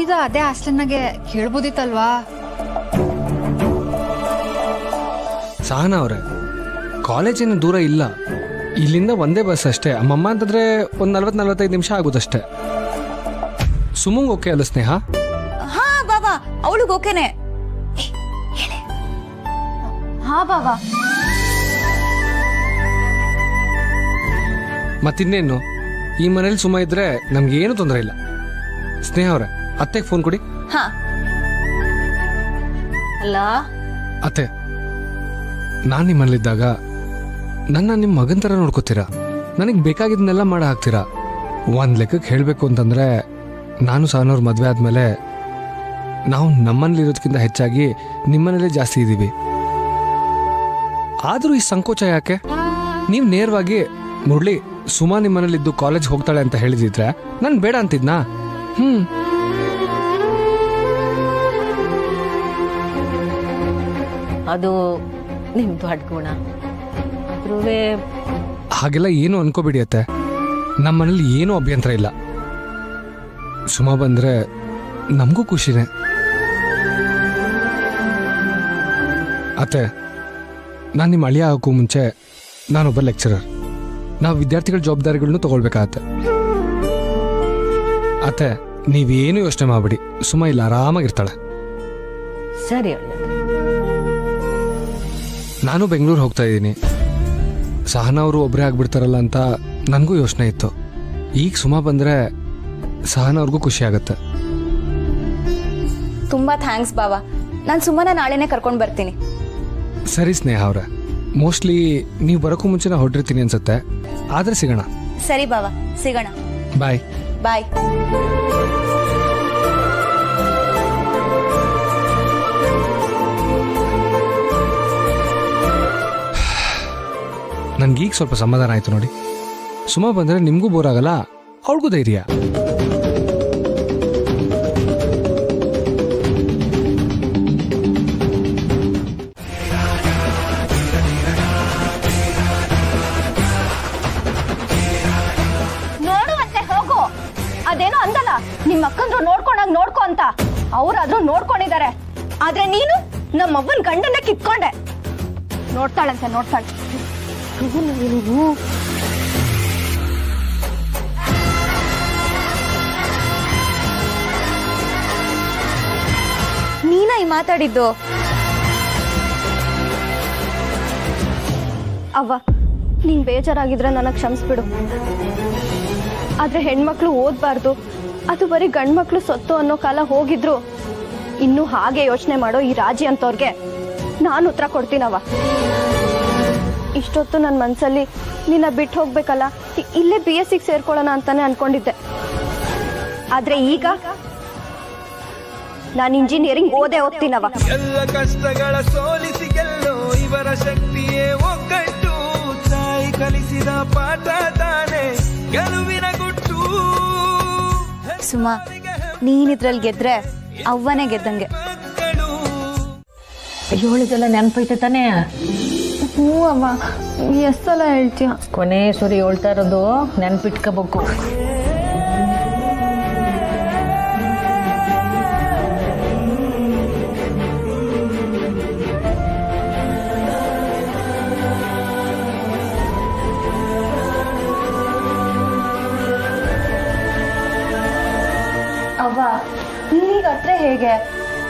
ಇದು ಅದೇ ಹಾಸ್ಟೆಲ್ನಾಗೆ ಕೇಳ್ಬೋದಿತ್ತಲ್ವಾ? ಸಹನಾ ಅವ್ರೆ, ಕಾಲೇಜೇನು ದೂರ ಇಲ್ಲ, ಇಲ್ಲಿಂದ ಒಂದೇ ಬಸ್ ಅಷ್ಟೇ. ಅಮ್ಮಮ್ಮ ಅಂತಂದ್ರೆ ಒಂದು 40-45 ನಿಮಿಷ ಆಗುದಷ್ಟೇ. ಸುಮಂಗ್ ಓಕೆ ಅಲ್ಲ ಸ್ನೇಹ? ಹಾ ಬಾಬಾ, ಅವಳಿಗೆ ಓಕೆನೆ. ಹಾ ಬಾಬಾ. ಮತ್ತಿನ್ನೇನು, ಈ ಮನೇಲಿ ಸುಮ್ಮ ಇದ್ರೆ ನಮ್ಗೆ ಏನು ತೊಂದರೆ ಇಲ್ಲ. ಸ್ನೇಹ ಅವ್ರೆ, ಅತ್ತೆಗೆ ಫೋನ್ ಕೊಡಿ. ಹಾ. ಅಲ್ಲ ಅತ್ತೆ, ನಾನು ನಿಮ್ಮಲ್ಲಿದ್ದಾಗ ನನ್ನ ನಿಮ್ಮ ಮಗನ ಥರ ನೋಡ್ಕೋತೀರಾ, ನನಗೆ ಬೇಕಾಗಿದ್ದನ್ನೆಲ್ಲ ಮಾಡಿ ಹಾಕ್ತೀರಾ. ಒಂದು ಲೆಕ್ಕಕ್ಕೆ ಹೇಳಬೇಕು ಅಂತಂದರೆ, ನಾನು ಸಹನವ್ರ ಮದುವೆ ಆದಮೇಲೆ ನಾವು ನಮ್ಮನೇಲಿರೋದಕ್ಕಿಂತ ಹೆಚ್ಚಾಗಿ ನಿಮ್ಮನೇಲೇ ಜಾಸ್ತಿ ಇದ್ದೀವಿ. ಆದರೂ ಈ ಸಂಕೋಚ ಯಾಕೆ? ನೀವು ನೇರವಾಗಿ ಮುರಳಿ ಸುಮಾ ನಿಮ್ಮನೇಲಿದ್ದು ಕಾಲೇಜ್ ಹೋಗ್ತಾಳೆ ಅಂತ ಹೇಳಿದಿದ್ರೆ ನಾನು ಬೇಡ ಅಂತಿದ್ನಾ? ಅದು ನಿಮ್ದು ದೊಡ್ಡ ಗುಣ. ಹಾಗೆಲ್ಲ ಏನು ಅನ್ಕೋಬಿಡಿ ಅತ್ತೆ, ನಮ್ಮ ಮನೇಲಿ ಏನೂ ಅಭ್ಯಂತರ ಇಲ್ಲ. ಸುಮಾ ಬಂದ್ರೆ ನಮಗೂ ಖುಷಿನೇ. ಅತ್ತೆ, ನಾನು ನಿಮ್ಮ ಅಳಿಯ ಹಾಕೋ ಮುಂಚೆ ನಾನೊಬ್ಬ ಲೆಕ್ಚರರ್. ನಾವು ವಿದ್ಯಾರ್ಥಿಗಳ ಜವಾಬ್ದಾರಿಗಳನ್ನು ತಗೊಳ್ಬೇಕಾಗತ್ತೆ. ಅತ್ತೆ, ನೀವೇನು ಯೋಚನೆ ಮಾಡ್ಬಿಡಿ, ಸುಮಾ ಇಲ್ಲ ಆರಾಮಾಗಿರ್ತಾಳೆ. ಸರಿ. ನಾನು ಬೆಂಗಳೂರು ಹೋಗ್ತಾ ಇದ್ದೀನಿ. ಸಹನಾ ಅವರು ಒಬ್ಬರೇ ಆಗ್ಬಿಡ್ತಾರಲ್ಲ ಅಂತ ನನಗೂ ಯೋಚನೆ ಇತ್ತು. ಈಗ ಸುಮಾ ಬಂದರೆ ಸಹನಾ ಅವ್ರಿಗೂ ಖುಷಿ ಆಗುತ್ತೆ. ತುಂಬಾ ಥ್ಯಾಂಕ್ಸ್ ಬಾಬಾ. ನಾನು ಸುಮ್ಮನೆ ನಾಳೆನೇ ಕರ್ಕೊಂಡು ಬರ್ತೀನಿ. ಸರಿ ಸ್ನೇಹ ಅವ್ರೆ, ಮೋಸ್ಟ್ಲಿ ನೀವು ಬರೋಕ್ಕೂ ಮುಂಚೆ ನಾ ಹೊರಟಿರ್ತೀನಿ ಅನ್ಸುತ್ತೆ. ಆದರೆ ಸಿಗೋಣ. ಸರಿ ಬಾಬಾ, ಸಿಗೋಣ. ಬಾಯ್ ಬಾಯ್. ನನಗೀಗ ಸ್ವಲ್ಪ ಸಮಾಧಾನ ಆಯಿತು ನೋಡಿ. ಸುಮಾ ಬಂದರೆ ನಿಮಗೂ ಬೋರ್ ಆಗಲ್ಲ, ಅವಳಿಗೂ ಧೈರ್ಯ. ನೋಡುವಂತೆ ಹೋಗು. ಅದೇನೋ ಅಂದಲ್ಲ, ನಿಮ್ಮ ಅಕ್ಕಂದ್ರು ನೋಡ್ಕೊಂಡಾಗ ನೋಡ್ಕೊ ಅಂತ. ಅವ್ರಾದ್ರೂ ನೋಡ್ಕೊಂಡಿದ್ದಾರೆ, ಆದ್ರೆ ನೀನು ನಮ್ಮವ್ವನ್ ಗಂಡನ್ನ ಕಿತ್ಕೊಂಡೆ. ನೋಡ್ತಾಳಂತೆ, ನೋಡ್ತಾಳೆ. ನೀನ ಈ ಮಾತಾಡಿದ್ದು? ಅವ್ವ, ನೀನ್ ಬೇಜಾರಾಗಿದ್ರೆ ನನಗೆ ಕ್ಷಮಿಸ್ಬಿಡು. ಆದ್ರೆ ಹೆಣ್ಮಕ್ಳು ಓದ್ಬಾರ್ದು, ಅದು ಬರೀ ಗಂಡ್ಮಕ್ಳು ಸೊತ್ತು ಅನ್ನೋ ಕಾಲ ಹೋಗಿದ್ರು. ಇನ್ನು ಹಾಗೆ ಯೋಚನೆ ಮಾಡೋ ಈ ರಾಜಿ ಅಂತವ್ರಿಗೆ ನಾನು ಉತ್ತರ ಕೊಡ್ತೀನವ್ವ. ಇಷ್ಟೊತ್ತು ನನ್ನ ಮನಸ್ಸಲ್ಲಿ ನಿನ್ನ ಬಿಟ್ಟು ಹೋಗ್ಬೇಕಲ್ಲ, ಇಲ್ಲೇ BSc ಸೇರ್ಕೊಳ್ಳೋಣ ಅಂತಾನೆ ಅನ್ಕೊಂಡಿದ್ದೆ. ಆದ್ರೆ ಈಗ ನಾನು ಇಂಜಿನಿಯರಿಂಗ್ ಓದ್ತೀನವ. ಎಲ್ಲ ಕಷ್ಟಗಳ ಸೋಲಿಸಿ ಗೆಲ್ಲೋ ಇವರ ಶಕ್ತಿಯೇ ಒಗ್ಗಟ್ಟು. ತಾಯಿ ಕಲಿಸಿದ ಪಾಠ ತಾನೆ ಗೆಲುವಿನ ಗುಟ್ಟು. ಸುಮಾ, ನೀನಿದ್ರಲ್ಲಿ ಗೆದ್ರೆ ಅವ್ವನೇ ಗೆದ್ದಂಗೆ. ಹೇಳಿದೆಲ್ಲ ನೆನಪೈತೆ ತಾನೇ? ಹ್ಞೂ ಅವ್ವ, ಎಷ್ಟು ಸಲ ಹೇಳ್ತೀಯ? ಕೊನೆ ಸರಿ ಹೇಳ್ತಾ ಇರೋದು ನೆನ್ಪಿಟ್ಕೋಬೇಕು. ಅವ್ವ, ನೀನೀಗ ಹತ್ರ ಹೇಗೆ?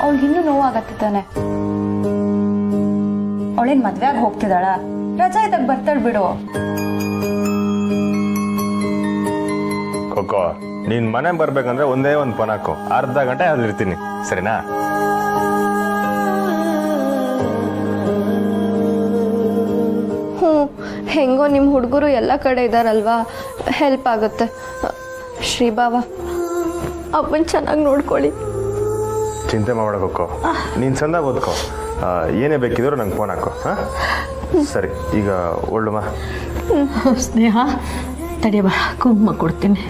ಅವಳಿಗಿನ್ನೂ ನೋವಾಗತ್ತೆ ತಾನೆ. ಅವಳೇನ್ ಮದ್ವೆ ಆಗಿ ಹೋಗ್ತಿದ್ದಾಳ? ರಜಾ ಇದ್ದಾಗ ಬರ್ತಾಳ ಬಿಡು. ಕೊಕ್ಕೋ, ನೀನ್ ಮನೆ ಬರ್ಬೇಕಂದ್ರೆ ಒಂದೇ ಒಂದು ಫೋನ್ ಹಾಕು, ಅರ್ಧ ಗಂಟೆ ಅಲ್ಲಿರ್ತೀನಿ, ಸರಿನಾ? ಹ್ಞೂ, ಹೆಂಗೋ ನಿಮ್ಮ ಹುಡುಗರು ಎಲ್ಲ ಕಡೆ ಇದ್ದಾರಲ್ವಾ, ಹೆಲ್ಪ್ ಆಗುತ್ತೆ. ಶ್ರೀಭಾವ, ಅವನ್ ಚೆನ್ನಾಗಿ ನೋಡ್ಕೊಳ್ಳಿ. ಚಿಂತೆ ಮಾಡಬೇಡ ಕೊಕ್ಕೋ, ನೀನ್ ಚಂದ ಓದ್ಕೋ. ಏನೇ ಬೇಕಿದ್ರು ನಂಗೆ ಫೋನ್ ಹಾಕು. ಹಾಂ, ಸರಿ. ಈಗ ಒಳ್ಳುಮ ಸ್ನೇಹ, ತಡಿಯಮ್ಮ, ಕುಂಕುಮ ಕೊಡ್ತೀನಿ.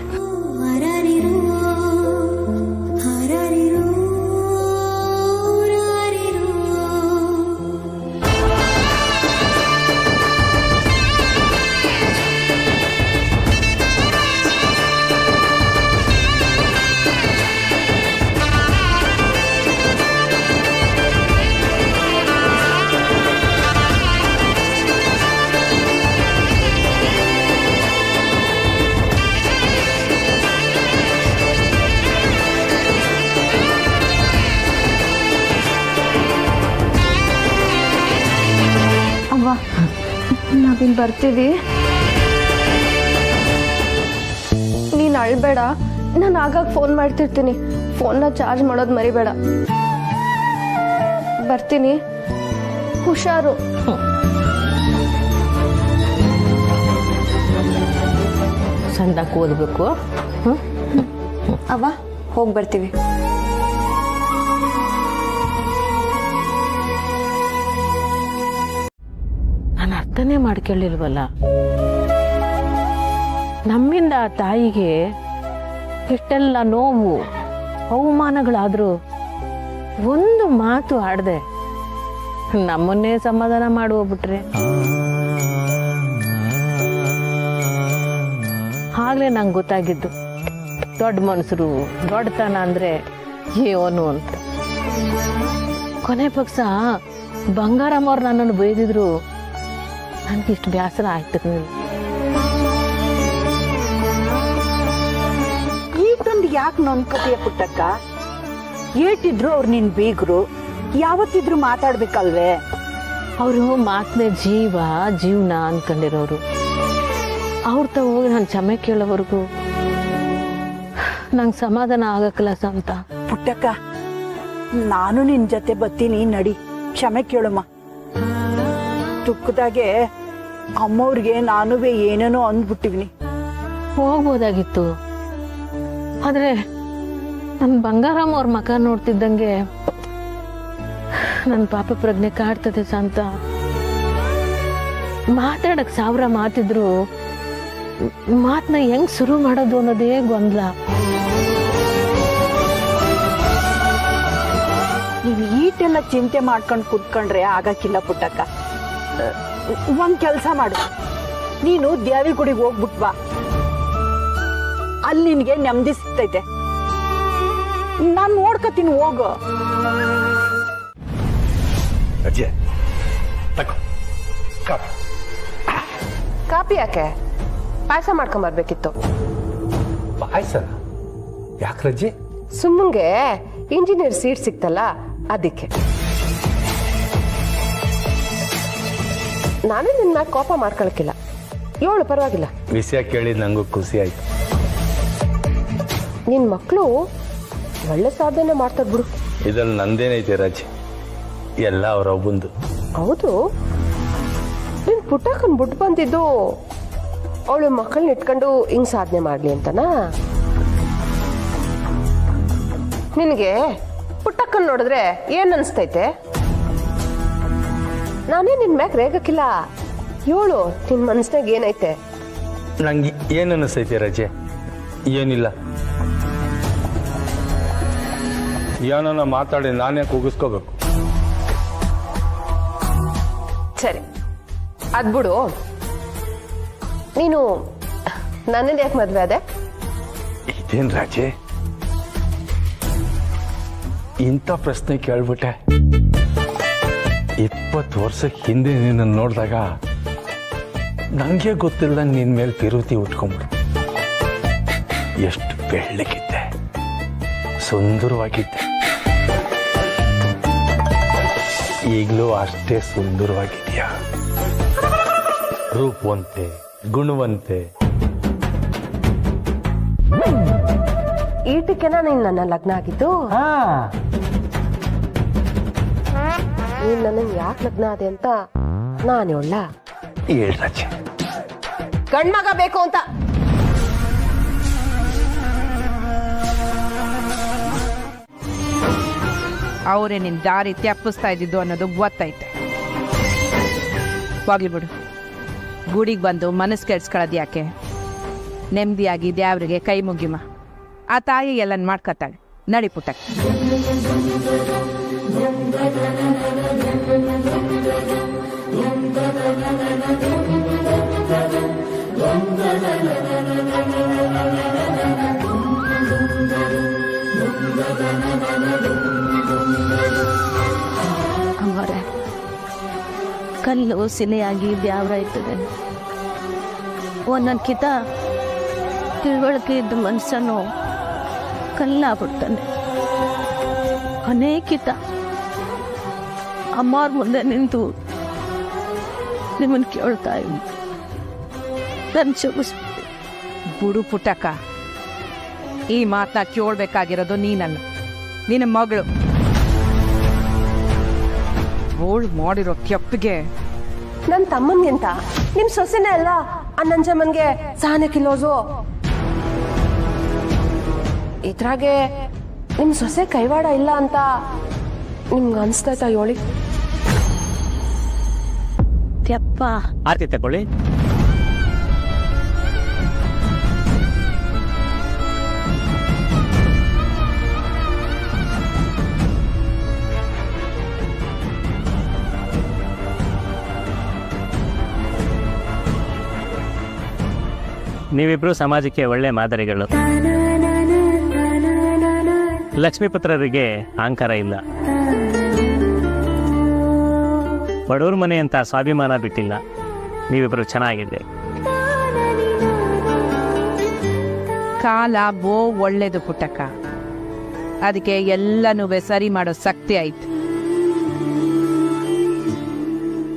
ಬರ್ತೀವಿ. ನೀನು ಅಳ್ಬೇಡ, ನಾನು ಆಗಾಗ ಫೋನ್ ಮಾಡ್ತಿರ್ತೀನಿ. ಫೋನ್ನ ಚಾರ್ಜ್ ಮಾಡೋದು ಮರಿಬೇಡ. ಬರ್ತೀನಿ, ಹುಷಾರು. ಸಂದಾಕ ಓದಬೇಕು. ಅವ್ವ ಹೋಗಿ ಬರ್ತೀವಿ. ನಾನು ಅರ್ಥನೇ ಮಾಡ್ಕೊಳ್ಳಿಲ್ವಲ್ಲ. ನಮ್ಮಿಂದ ಆ ತಾಯಿಗೆ ಎಷ್ಟೆಲ್ಲ ನೋವು ಅವಮಾನಗಳಾದರೂ ಒಂದು ಮಾತು ಆಡದೆ ನಮ್ಮನ್ನೇ ಸಮಾಧಾನ ಮಾಡಿ ಹೋಗ್ಬಿಟ್ರೆ. ಆಗ್ಲೇ ನಂಗೆ ಗೊತ್ತಾಗಿದ್ದು ದೊಡ್ಡ ಮನುಷ್ಯರು ದೊಡ್ಡತನ ಅಂದ್ರೆ ಏನು ಅಂತ. ಕೊನೆ ಪಕ್ಷ ಬಂಗಾರಮ್ಮವ್ರು ನನ್ನನ್ನು ಬೈದಿದ್ರು ನನಗಿಷ್ಟು ಬೇಸರ ಆಗ್ತಿರ್ಲಿಲ್ಲ. ಈಗೊಂದು ಯಾಕೆ ನೊಂದ್ಕೋತೀಯ ಪುಟ್ಟಕ್ಕ? ಏಟಿದ್ರು ಅವ್ರು ನಿನ್ ಬೀಗ್ರು, ಯಾವತ್ತಿದ್ರು ಮಾತಾಡ್ಬೇಕಲ್ವೇ? ಅವರು ಮಾತನೇ ಜೀವನ ಅನ್ಕೊಂಡಿರೋರು. ಅವ್ರ ತ ಹೋಗಿ ನಾನು ಕ್ಷಮೆ ಕೇಳೋವರೆಗೂ ನಂಗೆ ಸಮಾಧಾನ ಆಗಕ್ಕಲ್ಲ ಅಂತ. ಪುಟ್ಟಕ್ಕ, ನಾನು ನಿನ್ ಜೊತೆ ಬರ್ತೀನಿ, ನಡಿ, ಕ್ಷಮೆ ಕೇಳಮ್ಮ. ತುಕ್ಕದಾಗೆ ಅಮ್ಮವ್ರಿಗೆ ನಾನುವೇ ಏನೇನೋ ಅಂದ್ಬಿಟ್ಟಿವ್ನಿ. ಹೋಗ್ಬೋದಾಗಿತ್ತು, ಆದ್ರೆ ನನ್ನ ಬಂಗಾರಮ್ಮ ಅವ್ರ ಮಕ ನೋಡ್ತಿದ್ದಂಗೆ ನನ್ನ ಪಾಪ ಪ್ರಜ್ಞೆ ಕಾಡ್ತದೆ ಸಂತ. ಮಾತಾಡಕ್ 1000 ಮಾತಿದ್ರು ಮಾತನ್ನ ಹೆಂಗ್ ಶುರು ಮಾಡೋದು ಅನ್ನೋದೇ ಗೊಂದಲ. ನೀನು ಈಟೆಲ್ಲ ಚಿಂತೆ ಮಾಡ್ಕೊಂಡು ಕುತ್ಕೊಂಡ್ರೆ ಆಗಕ್ಕಿಲ್ಲ ಪುಟ್ಟಕ್ಕ. ಒಂದ್ ಕೆಲ್ಸ ಮಾಡು, ನೀನು ದೇವಿ ಗುಡಿಗೆ ಹೋಗ್ಬಿಟ್ ಬಾ. ಅಲ್ಲಿ ನಿನ್ಗೆ ನೆಮ್ಮದಿ ಸಿಗ್ತೈತೆ. ನಾನ್ ನೋಡ್ಕತೀನಿ, ಹೋಗು. ಅಜ್ಜೆ ತಗೋ ಕಾಫಿ. ಕಾಪಿ ಯಾಕೆ? ಪಾಯಸ ಮಾಡ್ಕೊಂಬರ್ಬೇಕಿತ್ತು. ಪಾಯಸ ಯಾಕೆ ರಜ್ಜೆ? ಸುಮ್ಮಂಗೆ ಇಂಜಿನಿಯರ್ ಸೀಟ್ ಸಿಕ್ತಲ್ಲ ಅದಕ್ಕೆ. ನಾನೇ ನಿನ್ನ ಮ್ಯಾಗ ಕೋಪ ಮಾಡ್ಕೊಳಕಿಲ್ಲ, ಏಳು ಪರವಾಗಿಲ್ಲ. ವಿಷಯ ಕೇಳಿ ನಂಗೂ ಖುಷಿ ಆಯ್ತು. ನಿನ್ ಮಕ್ಕಳು ಒಳ್ಳೆ ಸಾಧನೆ ಮಾಡ್ತಾರೆ ಬಿಡು. ಇದ್ರಲ್ಲಿ ನಂದೇನೈತೆ ರಜ್ಜೆ, ಎಲ್ಲ ಅವರೊಬ್ಬಂದು. ಹೌದು, ನಿನ್ ಪುಟ್ಟಕ್ಕನ್ ಬಿಟ್ಟು ಬಂದಿದ್ದು ಅವಳು ಮಕ್ಕಳನ್ನ ಇಟ್ಕೊಂಡು ಹಿಂಗ್ ಸಾಧನೆ ಮಾಡ್ಲಿ ಅಂತನಾ? ನಿನಗೆ ಪುಟ್ಟಕ್ಕನ್ ನೋಡಿದ್ರೆ ಏನ್ ಅನ್ಸ್ತೈತೆ? ನಾನೇ ನಿನ್ ಮ್ಯಾಗ ರೇಗಕ್ಕಿಲ್ಲ, ಹೇಳು ನಿನ್ ಮನ್ಸ್ನಾಗ ಏನೈತೆ? ನಂಗೆ ಏನ್ ಅನಿಸ್ತೈತೆ ರಜೆ? ಏನಿಲ್ಲ, ಏನನ್ನ ಮಾತಾಡಿ ನಾನೇ ಕೂಗಿಸ್ಕೋಬೇಕು. ಸರಿ ಅದ್ಬಿಡು, ನೀನು ನನ್ನನ್ನು ಯಾಕೆ ಮದ್ವೆ ಅದೇ? ಇದೇನ್ ರಾಜೆ ಇಂಥ ಪ್ರಶ್ನೆ ಕೇಳ್ಬಿಟ್ಟೆ? 20 ವರ್ಷಕ್ಕೆ ಹಿಂದೆ ನಿನ್ನ ನೋಡಿದಾಗ ನಂಗೆ ಗೊತ್ತಿಲ್ಲದಂಗೆ ನಿನ್ ಮೇಲೆ ತಿರುತಿ ಉಟ್ಕೊಂಡ್ಬಿಡು. ಎಷ್ಟು ಬೆಳ್ಳಗಿದ್ದೆ, ಸುಂದರವಾಗಿದ್ದೆ, ಈಗಲೂ ಅಷ್ಟೇ ಸುಂದರವಾಗಿದೆಯಾ. ರೂಪವಂತೆ, ಗುಣವಂತೆ. ಈಟಕ್ಕೆನ ನೀನ್ ನನ್ನ ಲಗ್ನ ಆಗಿದ್ದು? ನೀನ್ ನನ್ನ ಯಾಕೆ ಲಗ್ನ ಆದೆ ಅಂತ ನಾನು ಹೇಳ? ಹೇಳ್ರಾಜೆ, ಗಂಡ್ಮಗ ಬೇಕು ಅಂತ. ಅವರೇ ನಿನ್ ದಾರಿ ತಪ್ಪಿಸ್ತಾ ಇದ್ದಿದ್ದು ಅನ್ನೋದು ಗೊತ್ತೈತೆ. ಹೋಗ್ಲಿ ಬಿಡು, ಗುಡಿಗೆ ಬಂದು ಮನಸ್ಸು ಕೆಡ್ಸ್ಕೊಳ್ಳೋದು ಯಾಕೆ? ನೆಮ್ಮದಿಯಾಗಿ ದೇವ್ರಿಗೆ ಕೈ ಮುಗಿಮ, ಆ ತಾಯಿ ಎಲ್ಲನ್ ಮಾಡ್ಕೊತಾಳೆ. ನಡಿ ಪುಟ್ಟಕ್ಕೆ. ಅಮ್ಮರೇ, ಕಲ್ಲು ಸಿಲೆಯಾಗಿ ದ್ಯಾವ್ರ ಇರ್ತದೆ. ಒಂದೊಂದು ಕಿತ ತಿಳುವಳಿಕೆ ಇದ್ದ ಮನುಷ್ಯನು ಕಲ್ಲಾಗ್ಬಿಡ್ತಾನೆ. ಅನೇಕಿತ ಅಮ್ಮವ್ರ ಮುಂದೆ ನಿಂತು ನಿಮ್ಮನ್ನು ಕೇಳ್ತಾ ಇದ್ದೀನಿ, ನನ್ ಕ್ಷಮಿಸ್ ಬಿಡು ಪುಟ್ಟಕ್ಕ, ಈ ಮಾತನ್ನ ಕೇಳ್ಬೇಕಾಗಿರೋದು ನೀನಲ್ಲ, ನಿನ್ನ ಮಗಳು. ಅವಳು ಮಾಡಿರೋ ಕೆಪ್ಪಿಗೆ ನನ್ನ ತಮ್ಮನ್ಗಿಂತ ನಿಮ್ ಸೊಸೆನೇ ಅಲ್ಲ ಆ ನಂಜಮ್ಮನ್ಗೆ ಸಹನೆ ಕಿಲೋಸು. ಇದ್ರಾಗೆ ನಿಮ್ ಸೊಸೆ ಕೈವಾಡ ಇಲ್ಲ ಅಂತ ನಿಮ್ಗೆ ಅನ್ಸ್ತಾಯ್ತಾ ಯೋಳಿ? ಯಪ್ಪ ಆರ್ತಿ ತಗೊಳ್ಳಿ. ನೀವಿಬ್ರು ಸಮಾಜಕ್ಕೆ ಒಳ್ಳೆ ಮಾದರಿಗಳು. ಲಕ್ಷ್ಮೀಪುತ್ರರಿಗೆ ಅಹಂಕಾರ ಇಲ್ಲ, ಬಡವ್ರ ಮನೆ ಅಂತ ಸ್ವಾಭಿಮಾನ ಬಿಟ್ಟಿಲ್ಲ. ನೀವಿಬ್ರು ಚೆನ್ನಾಗಿದೆ. ಕಾಲ ಒಳ್ಳೇದು ಪುಟ್ಟಕ್ಕ, ಅದಕ್ಕೆ ಎಲ್ಲನೂ ಸರಿ ಮಾಡೋ ಶಕ್ತಿ ಐತಿ.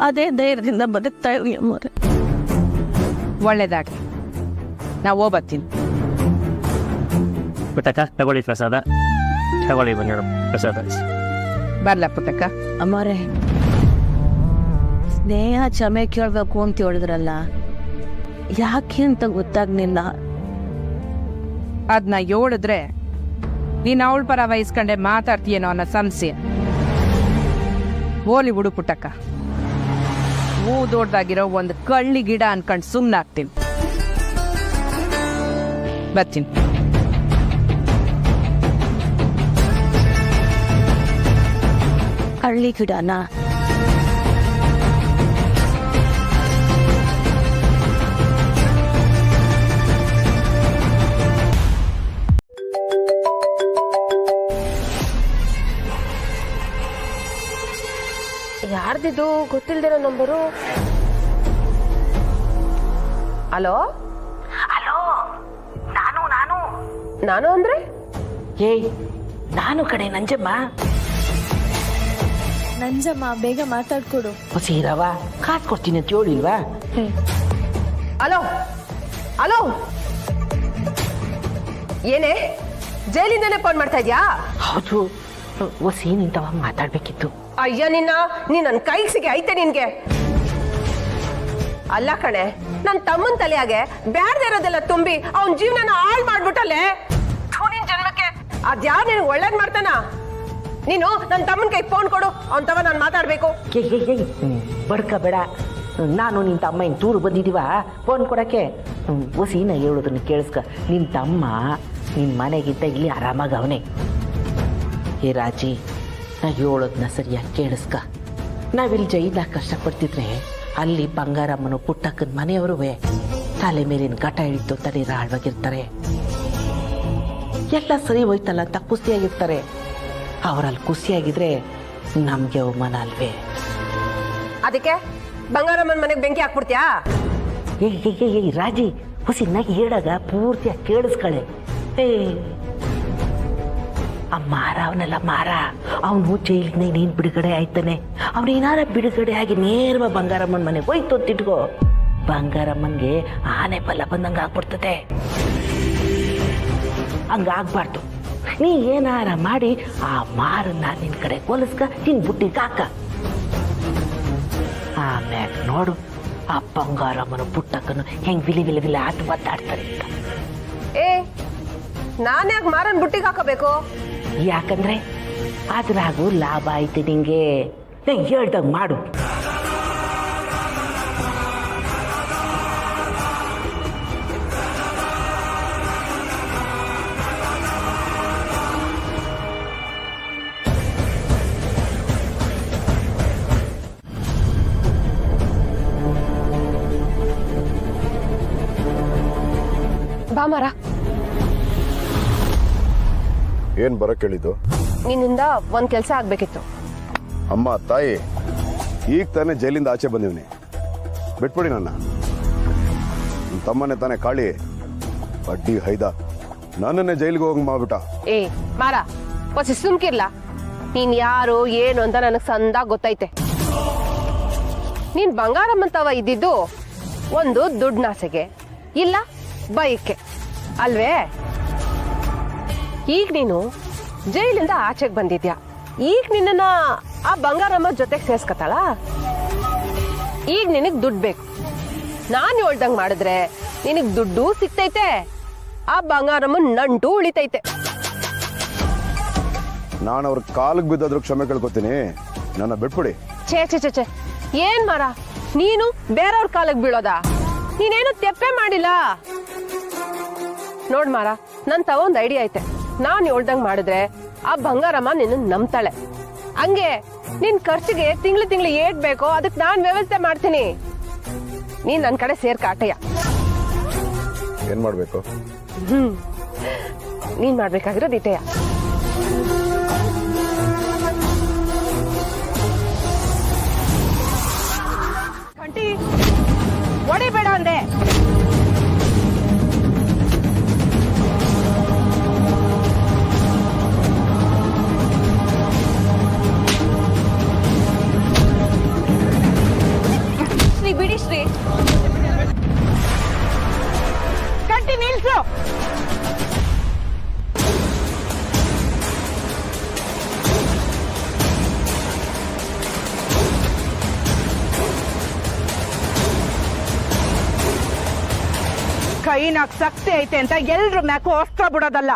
ಅದೇ ಧೈರ್ಯದಿಂದ ಬದುಕ್ತಾ ಇವ್ರಿ ಅಮ್ಮವ್ರೆ. ಒಳ್ಳೇದಾಗಿ ನಾವು ಹೋಗ್ಬರ್ತೀನಿ. ಪುಟ್ಟಕ್ಕ ತಗೊಳ್ಳಿ ಪ್ರಸಾದ, ತಗೊಳ್ಳಿ ಬಂದಿರೋ ಪ್ರಸಾದ. ಬರ್ಲ ಪುಟ್ಟಕ್ಕ? ಅಮ್ಮವ್ರೆ, ಸ್ನೇಹ ಕ್ಷಮೆ ಕೇಳ್ಬೇಕು ಅಂತ ಹೇಳಿದ್ರಲ್ಲ, ಯಾಕೆ ಅಂತ ಗೊತ್ತಾಗ್ಲಿಲ್ಲ. ಅದನ್ನ ಹೇಳಿದ್ರೆ ನೀನು ಅವಳ ಪರ ವಹಿಸ್ಕೊಂಡೆ ಮಾತಾಡ್ತೀಯೇನೋ ಅನ್ನೋ ಸಂಶಯ. ಓಲಿ ಬಿಡು ಪುಟ್ಟಕ್ಕ, ಹೂ ದೊಡ್ಡದಾಗಿರೋ ಒಂದು ಕಳ್ಳಿ ಗಿಡ ಅನ್ಕೊಂಡು ಸುಮ್ಮನಾಗ್ತೀನಿ. ಬರ್ತೀನಿ. ಹಳ್ಳಿ ಗಿಡನ? ಯಾರ್ದಿದು ಗೊತ್ತಿಲ್ದಿರೋ ನಂಬರು? ಹಲೋ ಹಲೋ, ನಾನು ನಾನು ನಾನು ಅಂದ್ರೆ? ಏಯ್, ನಾನು ಕಡೆ ನಂಜಮ್ಮ. ನಂಜಮ್ಮ, ಬೇಗ ಮಾತಾಡ್ಕೊಡು. ಸೀರವ ಕಾಸು ಕೊಡ್ತೀನಿ ಅಂತ ಹೇಳಿಲ್ವಾ? ಹಲೋ ಹಲೋ, ಏನೇ ಜೈಲಿಂದಾನೆ ಫೋನ್ ಮಾಡ್ತಾ ಇದ್ಯಾ? ಹೌದು, ಒಸಿ ನಿಂತವ ಮಾತಾಡ್ಬೇಕಿತ್ತು. ಅಯ್ಯ ನಿನ್ನ, ನನ್ನ ಕೈಗೆ ಸಿಗಿ ಐತೆ ನಿನ್ಗೆ. ಅಲ್ಲ ಕಣೆ, ನನ್ನ ತಮ್ಮನ ತಲೆಯಾಗೆ ಬ್ಯಾಡ್ದೆ ಇರೋದೆಲ್ಲ ತುಂಬಿ ಅವನ ಜೀವನನ ಹಾಳು ಮಾಡ್ಬಿಟ್ಟಲ್ಲೇ. ನಿನ್ ಜನ್ಮಕ್ಕೆ ಅದ್ಯಾವ ನಿನ್ಗೆ ಒಳ್ಳೇದ್ ಮಾಡ್ತಾನ? ನೀನು ನನ್ನ ತಮ್ಮನ ಕೈ ಫೋನ್ ಕೊಡು, ಅವನ್ ತವ ನಾನು ಮಾತಾಡ್ಬೇಕು. ಬಡ್ಕ ಬೇಡ, ನಾನು ನಿನ್ ತಮ್ಮ ಹಿಂಗ್ ಟೂರ್ ಬಂದಿದೀವ ಫೋನ್ ಕೊಡಕ್ಕೆ. ಒಸಿನ ಹೇಳೋದನ್ನ ಕೇಳಿಸ್ಕ. ನಿನ್ ತಮ್ಮ ನಿನ್ ಮನೆಗಿದ್ದ ಇಲ್ಲಿ ಆರಾಮಾಗ ಅವನೇ. ಏ ರಾಜಿ, ನಾ ಹೇಳೋದನ್ನ ಸರಿಯಾಗಿ ಕೇಳಿಸ್ಕ. ನಾವಿಲ್ಲಿ ಜೈಲಾಗ ಕಷ್ಟಪಡ್ತಿದ್ರೆ ಅಲ್ಲಿ ಬಂಗಾರಮ್ಮನು ಪುಟ್ಟಕ್ಕನ ಮನೆಯವರುವೆ ತಲೆ ಮೇಲಿನ ಘಟ ಹಿಡಿದು ತಲೆ ರಾಳವಾಗಿರ್ತಾರೆ. ಎಲ್ಲ ಸರಿ ಹೋಯ್ತಲ್ಲ ಅಂತ ಖುಷಿಯಾಗಿರ್ತಾರೆ. ಅವರಲ್ಲಿ ಖುಷಿಯಾಗಿದ್ರೆ ನಮ್ಗೆ ಅವಮಾನ ಅಲ್ವೇ? ಅದಕ್ಕೆ ಬಂಗಾರಮ್ಮನ ಮನೆಗೆ ಬೆಂಕಿ ಹಾಕ್ಬಿಡ್ತೀಯಾ? ಏ ರಾಜಿ, ಹುಸಿನಾಗಿ ಹೇಳಾಗ ಪೂರ್ತಿಯಾಗಿ ಕೇಳಿಸ್ಕಳೆ. ಆ ಮಾರ ಅವನೆಲ್ಲ ಮಾರ, ಅವನು ಜೈಲಿನ ನೀನ್ ಬಿಡುಗಡೆ ಆಯ್ತಾನೆ. ಅವನೇನಾರ ಬಿಡುಗಡೆ ಆಗಿ ನೇರವಾಗಿ ಬಂಗಾರಮ್ಮನ ಮನೆಗೆ ಹೋಯ್ತು ಅಂತಿಟ್ಕೋ, ಬಂಗಾರಮ್ಮನ್ಗೆ ಆನೆ ಬಲ ಬಂದಂಗೆ ಆಗ್ಬಿಡ್ತದೆ. ಹಂಗಾಗ್ಬಾರ್ದು. ನೀ ಏನಾರ ಮಾಡಿ ಆ ಮಾರನ್ನ ನಿನ್ ಕಡೆ ಕೊಲಿಸ್ಕ, ನಿನ್ ಬುಟ್ಟಿಗೆ ಹಾಕ. ಆಮ್ಯಾಗ ನೋಡು ಆ ಬಂಗಾರಮ್ಮನ ಪುಟ್ಟಕ್ಕನು ಹೆಂಗ್ ವಿಲಿ ವಿಲಿ ವಿಲಿ ಆಟ ಮಾತಾಡ್ತಾರೆ ಅಂತ. ನಾನ್ಯಾಗ ಮಾರನ್ ಬುಟ್ಟಿಗೆ ಹಾಕಬೇಕು? ಯಾಕಂದ್ರೆ ಅದ್ರಾಗೂ ಲಾಭ ಐತೆ ನಿಂಗೆ. ಹೇಳ್ದಾಗ ಮಾಡು. ಬಾಮರ, ಏನ್ ಬರಕ್ ಹೇಳಿದ್ದು? ನಿನ್ನಿಂದ ಒಂದ್ ಕೆಲ್ಸ ಆಗ್ಬೇಕಿತ್ತು. ಅಮ್ಮ ತಾಯಿ, ಈಗ ತಾನೇ ಜೈಲಿಂದ ಆಚೆ ಬಂದಿವ್ನಿ, ಬಿಟ್ಬಿಡಿ ನನ್ನ. ತಮ್ಮನೆ ತಾನೇ ಕಾಳಿ ಅಡ್ಡಿ ಹೈದ ನನ್ನನ್ನೇ ಜೈಲಿಗೆ ಹೋಗಿ ಮಾಡ್ಬಿಟ್ಟ. ಮಾರ, ಹೊಸ ಸುಮ್ಕಿರ್ಲ. ನೀನ್ ಯಾರು ಏನು ಅಂತ ನನಗ್ ಸಂದಾಗ ಗೊತ್ತೈತೆ. ನೀನ್ ಬಂಗಾರಮ್ಮಂತವ ಇದ್ದಿದ್ದು ಒಂದು ದುಡ್ನಾಸೆಗೆ, ಇಲ್ಲ ಬೈಕೆ ಅಲ್ವೇ? ಈಗ ನೀನು ಜೈಲಿಂದ ಆಚೆಗೆ ಬಂದಿದ್ಯಾ, ಈಗ ನಿನ್ನ ಆ ಬಂಗಾರಮ್ಮ ಜೊತೆಗೆ ಸೇರ್ಸ್ಕತ್ತಾಳ. ಈಗ ನಿನಗ್ ದುಡ್ಡು ಬೇಕು. ನಾನು ಹೇಳ್ದಂಗ್ ಮಾಡಿದ್ರೆ ನಿನಗ್ ದುಡ್ಡು ಸಿಗ್ತೈತೆ, ಆ ಬಂಗಾರಮ್ಮ ನಂಟು ಉಳಿತೈತೆ. ನಾನು ಅವ್ರ ಕಾಲಿಗೆ ಬಿದ್ದಾದ್ರೂ ಕ್ಷಮೆ ಕೇಳ್ಕೊತೀನಿ, ನನ್ನ ಬಿಟ್ಬಿಡಿ. ಛೇ ಛೇ ಛೇ ಛೇ, ಏನ್ ಮಾರ ನೀನು ಬೇರೆಯವ್ರ ಕಾಲಿಗೆ ಬೀಳೋದಾ? ನೀನೇನು ತೆಪ್ಪೆ ಮಾಡಿಲ್ಲ. ನೋಡ್ ಮಾರ, ನನ್ ತಗೊಂದ್ ಐಡಿಯಾ ಐತೆ. ನಾನ್ ಹೇಳ್ದಂಗ್ ಮಾಡಿದ್ರೆ ಆ ಬಂಗಾರಮ್ಮ ನಿನ್ನ ನಂಬ್ತಾಳೆ. ಹಂಗೆ ನಿನ್ ಖರ್ಚಿಗೆ ತಿಂಗಳು ಏಟ್ ಬೇಕೋ ಅದಕ್ಕೆ ನಾನ್ ವ್ಯವಸ್ಥೆ ಮಾಡ್ತೀನಿ. ನೀನ್ ನನ್ ಕಡೆ ಸೇರ್ಕ ಆಟಯ್ಯ. ಏನ್ ಮಾಡ್ಬೇಕು? ನೀನ್ ಮಾಡ್ಬೇಕಾಗಿರೋದು ಇಟೆಯ. ಕಂಟಿ ಹೊಡಿಬೇಡ ಅಂದೆ. ಶ್ರೀ ಬಿಡಿ ಶ್ರೀ. ಕಂಟಿ ನಿಲ್ಸು. ಕೈನಾಗ ಶಕ್ತಿ ಐತೆ ಅಂತ ಎಲ್ರ ಮ್ಯಾಕು ಅಸ್ತ್ರ ಬಿಡೋದಲ್ಲ.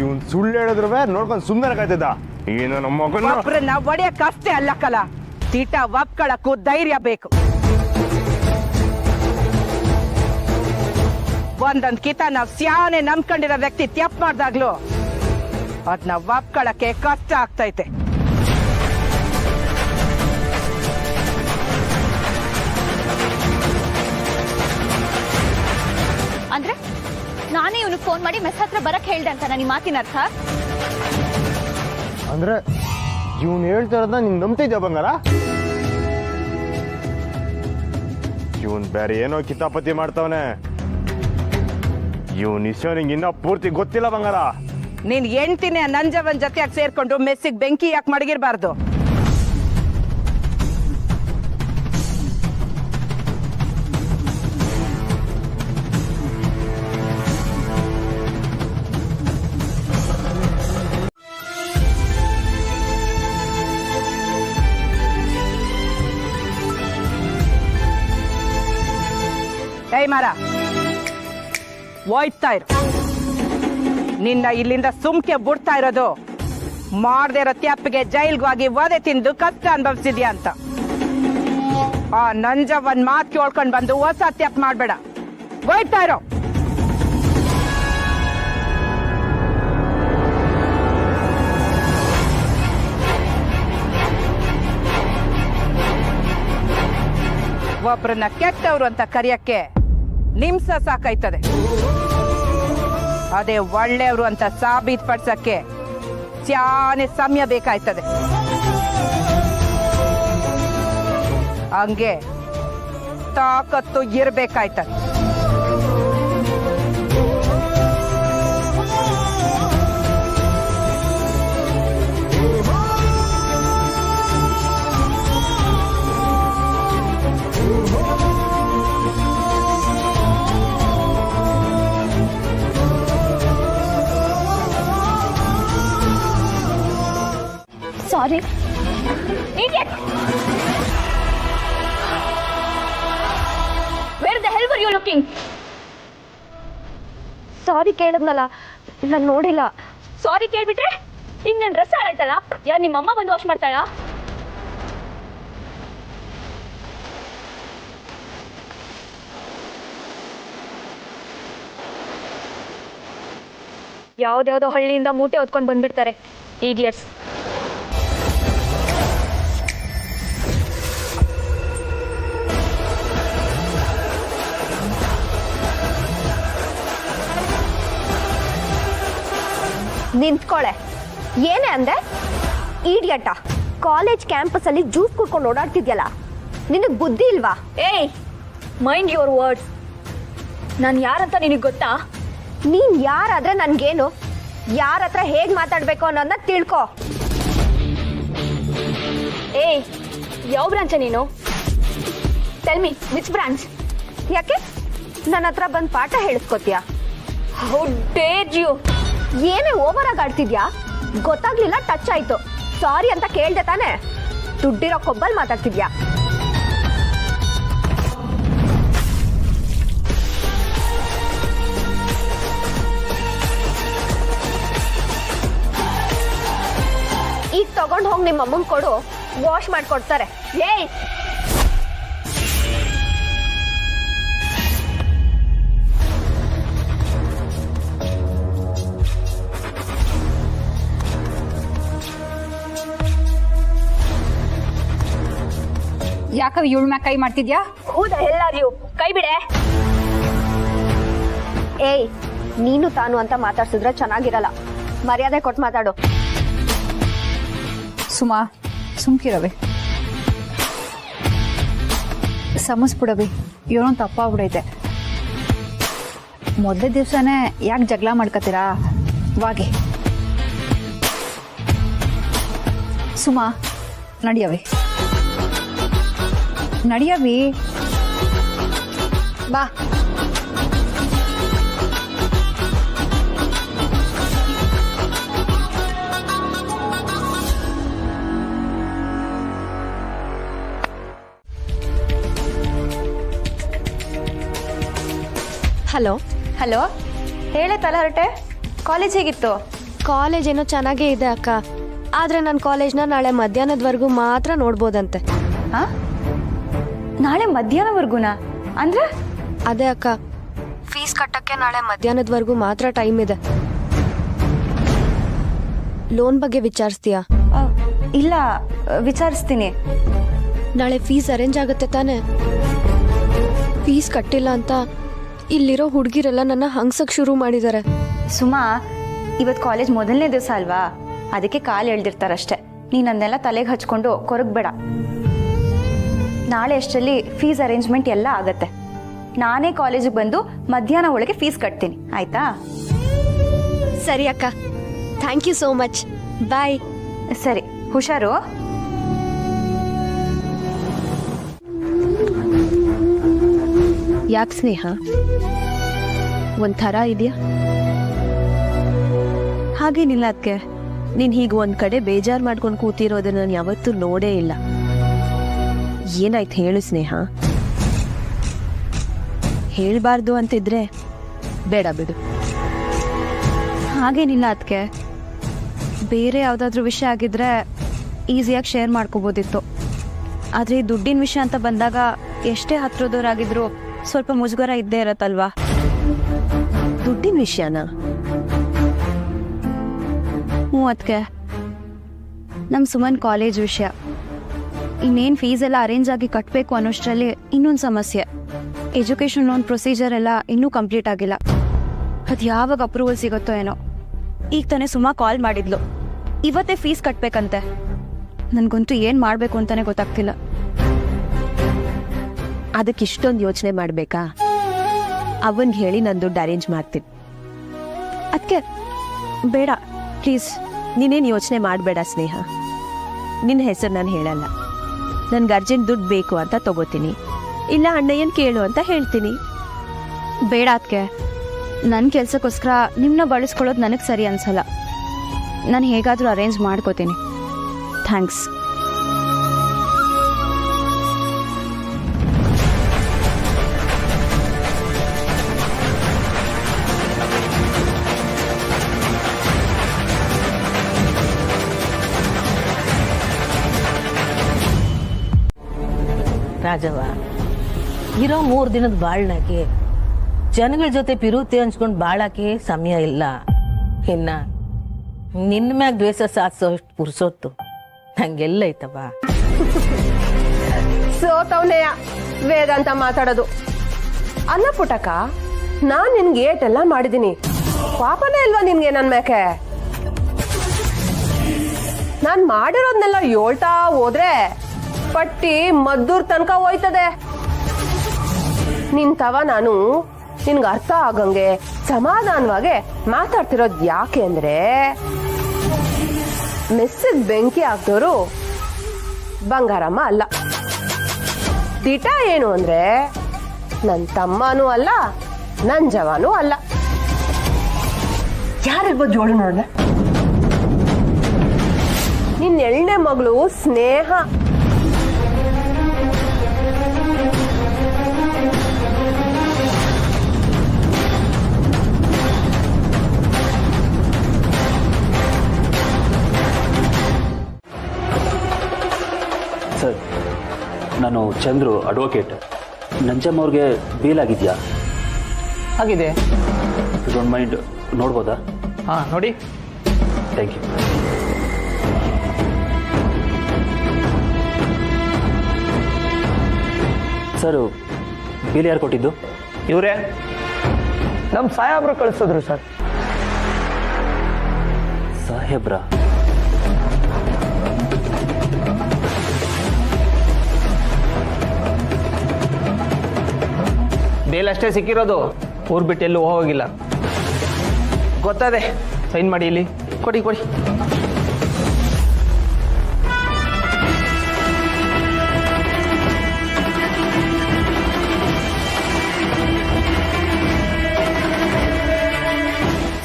ಇವನ್ ಸುಳ್ಳು ಹೇಳಿದ್ರು ನೋಡ್ಕೊಂಡು ಸುಮ್ಮನೆ ಕಾಯ್ತಿದ್ದ. ಏನು ನಮ್ಮ ಒಬ್ರನ್ನ ಒಡೆಯಕ್ಕಷ್ಟೇ ಅಲ್ಲ ಕಲ, ತಿಟ ಒಪ್ಕೊಳಕ್ಕೂ ಧೈರ್ಯ ಬೇಕು. ಒಂದೊಂದ್ ಕಿತ ನಾವ್ ಸ್ಯಾನೆ ನಂಬ್ಕೊಂಡಿರೋ ವ್ಯಕ್ತಿ ತಪ್ಪು ಮಾಡ್ದಾಗ್ಲು ಅದ್ನ ಒಪ್ಕೊಳಕ್ಕೆ ಕಷ್ಟ ಆಗ್ತೈತೆ. ಅಂದ್ರೆ ನಾನೇ ಇವನಿಗೆ ಫೋನ್ ಮಾಡಿ ಮೆಸ್ ಹತ್ರ ಬರಕ್ ಹೇಳ್ದೆ ಅಂತ ನನ್ನ ಮಾತಿನ ಅರ್ಥ? ಅಂದ್ರೆ ಇವನ್ ಹೇಳ್ತಾ ಇರೋದನ್ನ ನೀನ್ ನಂಬ್ತಿದ್ಯಾ ಬಂಗಾರ? ಇವನ್ ಬೇರೆ ಏನೋ ಕಿತಾಪತಿ ಮಾಡ್ತಾವನೆ. ಇವನ್ ಇಶ್ಯೋ ನಿಂಗೆ ಇನ್ನ ಪೂರ್ತಿ ಗೊತ್ತಿಲ್ಲ ಬಂಗಾರ. ನೀನ್ ಹೆಂಡ್ತಿನೇ ನಂಜವನ್ ಜೊತೆಯಾಗಿ ಸೇರ್ಕೊಂಡು ಮೆಸ್ಸಿಗೆ ಬೆಂಕಿ ಯಾಕೆ ಮಡಗಿರ್ಬಾರ್ದು? ಏಯ್ ಮಾರ, ಹೋಯ್ತಾ ಇರು. ನಿನ್ನ ಇಲ್ಲಿಂದ ಸುಮ್ಕೆ ಬಿಡ್ತಾ ಇರೋದು ಮಾಡದೇ ಇರೋ ತ್ಯಾಪಿಗೆ ಜೈಲ್ಗೆ ಹೋಗಿ ವಧೆ ತಿಂದು ಕಷ್ಟ ಅನುಭವಿಸಿದ್ಯಾ ಅಂತ. ಆ ನಂಜವನ್ ಮಾತು ಕೇಳ್ಕೊಂಡ್ ಬಂದು ಹೊಸ ತ್ಯಾಪ್ ಮಾಡ್ಬೇಡ. ಹೋಯ್ತಾ ಇರೋ. ಒಬ್ರನ್ನ ಕೆಟ್ಟವ್ರು ಅಂತ ಕರೆಯಕ್ಕೆ ನಿಮ್ಸ ಸಾಕಾಯ್ತದೆ. ಅದೇ ಒಳ್ಳೆಯವರು ಅಂತ ಸಾಬೀತ್ ಪಡ್ಸಕ್ಕೆ ಚಾನೆ ಸಮಯ ಬೇಕಾಯ್ತದೆ. ಹಂಗೆ ತಾಕತ್ತು ಇರ್ಬೇಕಾಯ್ತದೆ. ಸಾರಿ. Where the hell were you looking? ಸಾರಿ ಕೇಳಿದ್ನಲ್ಲ, ನಾನು ನೋಡಿಲ್ಲ. ಸಾರಿ ಕೇಳ್ಬಿಟ್ರೆ ಈಗ ನನ್ನ ಡ್ರೆಸ್ ಹಾಳಾಯ್ತಲ್ಲ, ಯಾರು ನಿಮ್ಮ ಅಮ್ಮ ಬಂದು ವಾಶ್ ಮಾಡ್ತಾಳ? ಯಾವ್ದ್ಯಾವ್ದೋ ಹಳ್ಳಿಯಿಂದ ಮೂಟೆ ಹೊತ್ಕೊಂಡು ಬಂದ್ಬಿಡ್ತಾರೆ ಈಡಿಯಟ್ಸ್. ನಿಂತ್ಕೊಳೆ. ಏನೇ ಅಂದೆ? ಈಡಿಯಟ. ಕಾಲೇಜ್ ಕ್ಯಾಂಪಸ್ ಅಲ್ಲಿ ಜ್ಯೂಸ್ ಕುಡ್ಕೊಂಡು ಓಡಾಡ್ತಿದ್ಯಲ್ಲ, ನಿನಗ್ ಬುದ್ಧಿ ಇಲ್ವಾ? ಏಯ್, ಮೈಂಡ್ ಯುವರ್ ವರ್ಡ್ಸ್. ನಾನು ಯಾರಂತ ನಿನಗೆ ಗೊತ್ತಾ? ನೀನ್ ಯಾರಾದ್ರೆ ನನ್ಗೇನು? ಯಾರ ಹತ್ರ ಹೇಗ್ ಮಾತಾಡ್ಬೇಕು ಅನ್ನೋದನ್ನ ತಿಳ್ಕೊ. ಏಯ್, ಯಾವ ಬ್ರಾಂಚ ನೀನು? Tell me which branch? ಯಾಕೆ ನನ್ನ ಹತ್ರ ಬಂದು ಪಾಠ ಹೇಳಿಸ್ಕೊತೀಯಾ? How dare you! ಏನೇ ಓವರ್ ಆಗಿ ಆಡ್ತಿದ್ಯಾ? ಗೊತ್ತಾಗ್ಲಿಲ್ಲ, ಟಚ್ ಆಯ್ತು. ಸಾರಿ ಅಂತ ಕೇಳ್ದೆ ತಾನೆ? ದುಡ್ಡಿರೋ ಕೊಬ್ಬಲ್ ಮಾತಾಡ್ತಿದ್ಯಾ? ಈಗ ತಗೊಂಡ್ ಹೋಗಿ ನಿಮ್ಮ ಅಮ್ಮನ್ ಕೊಡು, ವಾಶ್ ಮಾಡ್ಕೊಡ್ತಾರೆ. ಏಯ್, ಯಾಕವ್ ಇವಳ ಮ್ಯಾಗ ಕೈ ಮಾಡ್ತಿದ್ಯಾ? ಹೂದ ಎಲ್ಲಾರು ಕೈ ಬಿಡೆ. ಏಯ್, ನೀನು ತಾನು ಅಂತ ಮಾತಾಡ್ಸಿದ್ರೆ ಚೆನ್ನಾಗಿರಲ್ಲ. ಮರ್ಯಾದೆ ಕೊಟ್ಟು ಮಾತಾಡು. ಸುಮಾ ಸುಮ್ಕಿರವೆ, ಸಮಸ್ಬಿಡವಿ. ಇವನು ತಪ್ಪಾಗ್ಬಿಡೈತೆ. ಮೊದಲೇ ದಿವ್ಸನೇ ಯಾಕೆ ಜಗಳ ಮಾಡ್ಕತ್ತೀರಾ? ವಾಗಿ ಸುಮಾ, ನಡಿಯವಿ ನಡಿಯವಿ, ಬಾ. ಹಲೋ ಹಲೋ, ಹೇಳೆ ತಲಹರಟೆ. ಕಾಲೇಜ್ ಹೇಗಿತ್ತು? ಕಾಲೇಜ್ ಏನೋ ಚೆನ್ನಾಗೇ ಇದೆ ಅಕ್ಕ. ಆದ್ರೆ ನನ್ನ ಕಾಲೇಜ್ನ ನಾಳೆ ಮಧ್ಯಾಹ್ನದವರೆಗೂ ಮಾತ್ರ ನೋಡ್ಬೋದಂತೆ. ಹಾ, ನಾಳೆ ಮಧ್ಯಾಹ್ನವರೆಗೂನಾ? ಅಂದ್ರೆ ಅದೇ ಅಕ್ಕ, ಫೀಸ್ ಕಟ್ಟಕ್ಕೆ ನಾಳೆ ಮಧ್ಯಾಹ್ನದವರೆಗೂ ಮಾತ್ರ ಟೈಮ್ ಇದೆ. ಲೋನ್ ಬಗ್ಗೆ ವಿಚಾರಿಸ್ತೀಯಾ? ಇಲ್ಲ, ವಿಚಾರಿಸ್ತೀನಿ. ನಾಳೆ ಫೀಸ್ ಅರೇಂಜ್ ಆಗುತ್ತೆ ತಾನೆ? ಫೀಸ್ ಕಟ್ಟಿಲ್ಲ ಅಂತ ಇಲ್ಲಿರೋ ಹುಡುಗಿರೆಲ್ಲ ನನ್ನ ಹಂಗ್ಸಕ್ ಶುರು ಮಾಡಿದ್ದಾರೆ. ಸುಮಾ, ಇವತ್ತು ಕಾಲೇಜ್ ಮೊದಲನೇ ದಿವಸ ಅಲ್ವಾ, ಅದಕ್ಕೆ ಕಾಲು ಎಳ್ದಿರ್ತಾರಷ್ಟೆ. ನೀನು ಅದನ್ನೆಲ್ಲ ತಲೆಗೆ ಹಚ್ಕೊಂಡು ಕೊರಗಬೇಡ. ನಾಳೆ ಅಷ್ಟರಲ್ಲಿ ಫೀಸ್ ಅರೇಂಜ್ಮೆಂಟ್ ಎಲ್ಲ ಆಗತ್ತೆ. ನಾನೇ ಕಾಲೇಜಿಗೆ ಬಂದು ಮಧ್ಯಾಹ್ನ ಒಳಗೆ ಫೀಸ್ ಕಟ್ತೀನಿ, ಆಯ್ತಾ? ಸರಿ ಅಕ್ಕ, ಥ್ಯಾಂಕ್ ಯು ಸೋ ಮಚ್. ಬಾಯ್. ಸರಿ, ಹುಷಾರು. ಯಾಕೆ ಸ್ನೇಹ, ಒಂಥರ ಇದೆಯಾ? ಹಾಗೇನಿಲ್ಲ ಅದಕ್ಕೆ. ನೀನು ಹೀಗೆ ಒಂದು ಕಡೆ ಬೇಜಾರು ಮಾಡ್ಕೊಂಡು ಕೂತಿರೋದನ್ನ ನಾನು ಯಾವತ್ತೂ ನೋಡೇ ಇಲ್ಲ. ಏನಾಯ್ತು ಹೇಳು ಸ್ನೇಹ. ಹೇಳಬಾರ್ದು ಅಂತಿದ್ರೆ ಬೇಡ ಬಿಡು. ಹಾಗೇನಿಲ್ಲ ಅದಕ್ಕೆ. ಬೇರೆ ಯಾವುದಾದ್ರೂ ವಿಷಯ ಆಗಿದ್ರೆ ಈಸಿಯಾಗಿ ಶೇರ್ ಮಾಡ್ಕೋಬೋದಿತ್ತು. ಆದರೆ ದುಡ್ಡಿನ ವಿಷಯ ಅಂತ ಬಂದಾಗ ಎಷ್ಟೇ ಹತ್ರದವರಾಗಿದ್ರು ಸ್ವಲ್ಪ ಮುಜುಗರ ಇದ್ದೇ ಇರತ್ತಲ್ವಾ? ದುಡ್ಡಿನ ವಿಷಯನಾ? ಅದಕ್ಕೆ ನಮ್ಮ ಸುಮನ್ ಕಾಲೇಜ್ ವಿಷಯ. ಇನ್ನೇನು ಫೀಸ್ ಎಲ್ಲ ಅರೇಂಜ್ ಆಗಿ ಕಟ್ಟಬೇಕು ಅನ್ನೋಷ್ಟರಲ್ಲಿ ಇನ್ನೊಂದು ಸಮಸ್ಯೆ. ಎಜುಕೇಷನ್ ಲೋನ್ ಪ್ರೊಸೀಜರ್ ಎಲ್ಲ ಇನ್ನೂ ಕಂಪ್ಲೀಟ್ ಆಗಿಲ್ಲ. ಅದು ಯಾವಾಗ ಅಪ್ರೂವಲ್ ಸಿಗುತ್ತೋ ಏನೋ. ಈಗ ತಾನೇ ಸುಮಾ ಕಾಲ್ ಮಾಡಿದ್ಲು, ಇವತ್ತೇ ಫೀಸ್ ಕಟ್ಟಬೇಕಂತೆ. ನನಗಂತೂ ಏನು ಮಾಡಬೇಕು ಅಂತಲೇ ಗೊತ್ತಾಗ್ತಿಲ್ಲ. ಅದಕ್ಕೆ ಇಷ್ಟೊಂದು ಯೋಚನೆ ಮಾಡಬೇಕಾ? ಅವನ್ಗೆ ಹೇಳಿ ನಾನು ದುಡ್ಡು ಅರೇಂಜ್ ಮಾಡ್ತೀನಿ. ಅದಕ್ಕೆ ಬೇಡ ಪ್ಲೀಸ್. ನೀನೇನು ಯೋಚನೆ ಮಾಡಬೇಡ ಸ್ನೇಹ. ನಿನ್ನ ಹೆಸರು ನಾನು ಹೇಳಲ್ಲ. ನನ್ಗೆ ಅರ್ಜೆಂಟ್ ದುಡ್ಡು ಬೇಕು ಅಂತ ತಗೋತೀನಿ, ಇಲ್ಲ ಅಣ್ಣಯ್ಯನ್ ಕೇಳು ಅಂತ ಹೇಳ್ತೀನಿ. ಬೇಡ ಅದಕ್ಕೆ. ನನ್ನ ಕೆಲಸಕ್ಕೋಸ್ಕರ ನಿಮ್ಮನ್ನ ಬಳಸ್ಕೊಳ್ಳೋದು ನನಗೆ ಸರಿ ಅನ್ಸಲ್ಲ. ನಾನು ಹೇಗಾದರೂ ಅರೇಂಜ್ ಮಾಡ್ಕೋತೀನಿ. ಥ್ಯಾಂಕ್ಸ್. ರಾಜವ್ವ, ಇರೋ 3 ದಿನದ ಬಾಳ್ನಾಗೆ ಜನಗಳ ಜೊತೆ ಪಿರುತಿ ಹಂಚ್ಕೊಂಡು ಬಾಳಕ್ಕೆ ಸಮಯ ಇಲ್ಲ. ಇನ್ನ ನಿನ್ನ ಮ್ಯಾಗ ದ್ವೇಷ ಸಾಧಿಸೋಷ್ಟು ಪುರ್ಸೊತ್ತು ನಂಗೆಲ್ಲ ಐತವ. ಸೋತವನೆಯ ವೇದಾಂತ ಮಾತಾಡೋದು. ಅನ್ನ ಪುಟಕ, ನಾನ್ ನಿನ್ಗೆ ಏಟೆಲ್ಲ ಮಾಡಿದೀನಿ. ಪಾಪನೇ ಇಲ್ವಾ ನಿನ್ಗೆ ನನ್ ಮ್ಯಾಕೆ? ನಾನ್ ಮಾಡಿರೋದ್ನೆಲ್ಲ ಹೇಳ್ತಾ ಹೋದ್ರೆ ಪಟ್ಟಿ ಮದ್ದೂರ್ ತನಕ ಹೋಯ್ತದೆ. ನಿಂತವ ನಾನು ನಿನ್ಗೆ ಅರ್ಥ ಆಗಂಗೆ ಸಮಾಧಾನವಾಗಿ ಮಾತಾಡ್ತಿರೋದು ಯಾಕೆ ಅಂದ್ರೆ, ಮೆಸ್ಸಿಗೆ ಬೆಂಕಿ ಹಾಕ್ದವರು ಬಂಗಾರಮ್ಮ ಅಲ್ಲ. ದಿಟ ಏನು ಅಂದ್ರೆ ನನ್ನ ತಮ್ಮನೂ ಅಲ್ಲ ನನ್ನ ಜವಾನೂ ಅಲ್ಲ. ಯಾರಿರ್ಬೋದು ಜೋಡಿ ನೋಡ. ನಿನ್ನ 2ನೇ ಮಗಳು ಸ್ನೇಹ. ಸರ್, ನಾನು ಚಂದ್ರು, ಅಡ್ವೊಕೇಟ್. ನಂಜಮ್ಮ ಅವ್ರಿಗೆ ಬೇಲ್ ಆಗಿದೆಯಾ? ಆಗಿದೆ. ಡೋಂಟ್ ಮೈಂಡ್ ನೋಡ್ಬೋದಾ? ಹಾಂ, ನೋಡಿ. Thank you. ಸರ್, ಬೇಲ್ ಯಾರು ಕೊಟ್ಟಿದ್ದು? ಇವರೇ ನಮ್ಮ ಸಾಹೇಬ್ರು ಕಳಿಸಿದ್ರು ಸರ್. ಸಾಹೇಬ್ರ? ಬೇಲ್ ಅಷ್ಟೇ ಸಿಕ್ಕಿರೋದು, ಊರು ಬಿಟ್ಟು ಎಲ್ಲೂ ಹೋಗಿಲ್ಲ. ಗೊತ್ತದೆ. ಸೈನ್ ಮಾಡಿ ಇಲ್ಲಿ ಕೊಡಿ ಕೊಡಿ.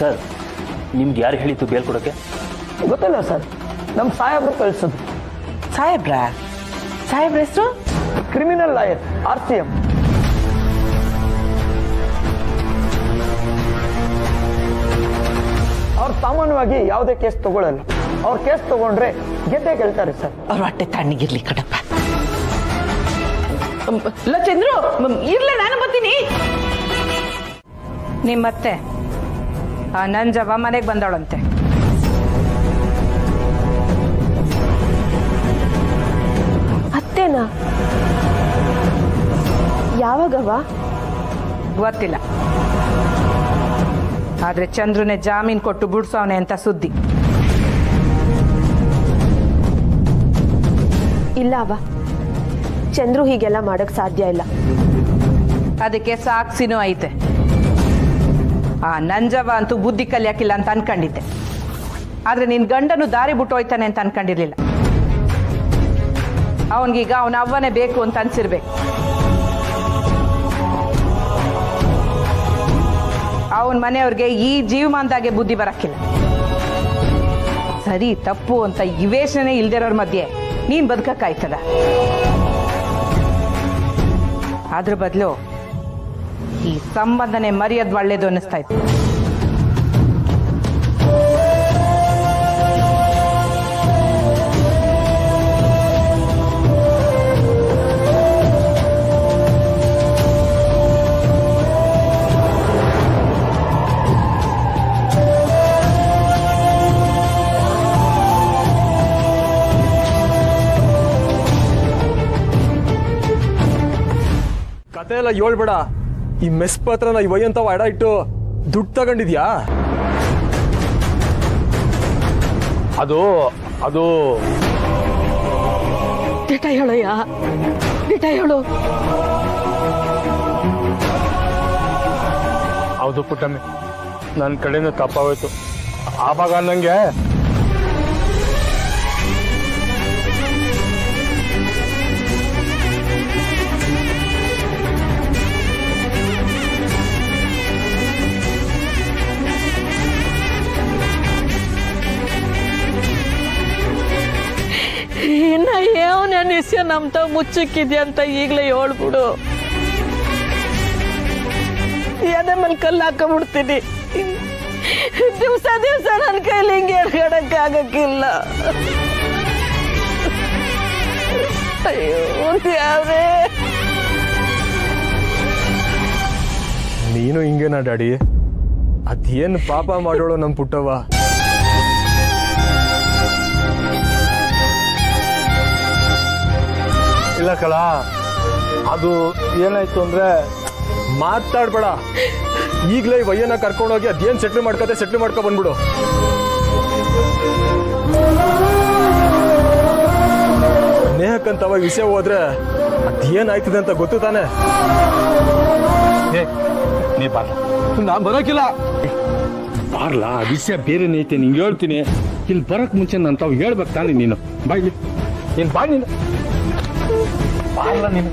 ಸರ್, ನಿಮ್ಗೆ ಯಾರು ಹೇಳಿತ್ತು ಬೇಲ್ ಕೊಡೋಕ್ಕೆ? ಗೊತ್ತಿಲ್ಲ ಸರ್, ನಮ್ಮ ಸಾಹೇಬ್ರು ಕಳಿಸೋದು. ಸಾಹೇಬ್ರ ಹೆಸರು? Criminal lawyer, RCM. ಅವ್ರು ಸಾಮಾನ್ಯವಾಗಿ ಯಾವುದೇ ಕೇಸ್ ತಗೊಳ್ಳಲ್ಲ. ಅವ್ರ ಕೇಸ್ ತಗೊಂಡ್ರೆ ಗೆದ್ದೆ ಗೆಲ್ತಾರೆ ಸರ್. ಅವ್ರ ಹೊಟ್ಟೆ ತಣ್ಣಗಿರ್ಲಿ ಕಡಪ್ಪ. ಚಂದ್ರು, ಇರ್ಲ, ನಾನು ಬರ್ತೀನಿ. ನಿಮ್ಮತ್ತೆ ಆ ನಂಜವ್ವ ಮನೆಗೆ ಬಂದವಳಂತೆ. ಅತ್ತೇನಾ? ಯಾವಾಗವ? ಗೊತ್ತಿಲ್ಲ. ಆದ್ರೆ ಚಂದ್ರನೇ ಜಾಮೀನ್ ಕೊಟ್ಟು ಬಿಡ್ಸವನೆ ಅಂತ ಸುದ್ದಿ. ಇಲ್ಲ ಅವ, ಚಂದ್ರು ಹೀಗೆಲ್ಲ ಮಾಡಕ್ ಸಾಧ್ಯ ಇಲ್ಲ. ಅದಕ್ಕೆ ಸಾಕ್ಷಿನೂ ಐತೆ. ಆ ನಂಜವ್ವ ಅಂತೂ ಬುದ್ಧಿ ಕಲಿಯಾಕಿಲ್ಲ ಅಂತ ಅನ್ಕೊಂಡಿದ್ದೆ. ಆದ್ರೆ ನಿನ್ ಗಂಡನು ದಾರಿ ಬಿಟ್ಟು ಹೋಯ್ತಾನೆ ಅಂತ ಅನ್ಕೊಂಡಿರ್ಲಿಲ್ಲ. ಅವನಿಗೀಗ ಅವನ ಅವ್ವನೇ ಬೇಕು ಅಂತ ಅನ್ಸಿರ್ಬೇಕು. ಅವನ ಮನೆಯವ್ರಿಗೆ ಈ ಜೀವಮಾನದಾಗೆ ಬುದ್ಧಿ ಬರಕ್ಕಿಲ್ಲ. ಸರಿ ತಪ್ಪು ಅಂತ ವಿವೇಚನೆ ಇಲ್ದಿರೋರ್ ಮಧ್ಯೆ ನೀನ್ ಬದುಕಕ್ಕಾಯ್ತದ? ಅದ್ರ ಬದಲು ಈ ಸಂಬಂಧನೆ ಮರ್ಯಾದ ಒಳ್ಳೇದು ಅನ್ನಿಸ್ತಾ ಇತ್ತು. ಕತೆ ಎಲ್ಲ ಹೇಳ್ಬೇಡ. ಈ ಮೆಸ್ ಪತ್ರನ ಇವಯ್ಯಂತವ ಅಡ ಇಟ್ಟು ದುಡ್ಡು ತಗೊಂಡಿದ್ಯಾ? ಅದು ದಿಟ ಹೇಳಯ್ಯ, ದಿಟ ಹೇಳು. ಹೌದು ಪುಟ್ಟಮ್ಮಿ, ನನ್ನ ಕಡೆಯಿಂದ ತಪ್ಪಾಗೋಯ್ತು. ಆವಾಗ ನಂಗೆ ಇನ್ನ ಏನು ನಿಸ್ಯ ನಮ್ತ ಮುಚ್ಚಕ್ಕಿದ್ಯಾ ಅಂತ ಈಗಲೇ ಹೇಳ್ಬಿಡು. ಎದೆ ಮೇಲೆ ಕಲ್ಲು ಹಾಕೊಂಡ್ಬಿಡ್ತೀನಿ. ದಿವಸ ನನ್ನ ಕೈಲಿ ಹಿಂಗೆ ಎರ್ಗಡಕ್ಕಾಗಕ್ಕಿಲ್ಲ. ಅಯ್ಯೋ ದೇವ್ರೇ. ನೀನು ಹಿಂಗೇನಾ ಡ್ಯಾಡಿ? ಅದೇನು ಪಾಪ ಮಾಡೋಳು ನಮ್ಮ ಪುಟ್ಟವ್ವ. ಇಲ್ಲ ಕಳ, ಅದು ಏನಾಯ್ತು ಅಂದ್ರೆ ಮಾತಾಡ್ಬೇಡ. ಈಗಲೇ ವಯ್ಯನ ಕರ್ಕೊಂಡೋಗಿ ಅದೇನು ಸೆಟ್ಲ್ ಮಾಡ್ಕೊ ಬಂದ್ಬಿಡು. ಸ್ನೇಹಕ್ಕಂತವ ವಿಷಯ ಹೋದ್ರೆ ಅದೇನಾಯ್ತದೆ ಅಂತ ಗೊತ್ತು ತಾನೆ? ನೀ ಬಾರ್ಲ. ನಾನ್ ಬರೋಕಿಲ್ಲ. ಬಾರ್ಲಾ, ವಿಷಯ ಬೇರೆನೇ ಐತೆ. ನಿಂಗೆ ಹೇಳ್ತೀನಿ. ಇಲ್ಲಿ ಬರಕ್ ಮುಂಚೆ ನಾನು ತಾವು ಹೇಳ್ಬೇಕು ತಾನೆ. ನೀನು ಬಾಯ್ಲಿ, ನೀನು ಬಾ. ನೀನು ಬಾರಲ್ಲ ನೀನು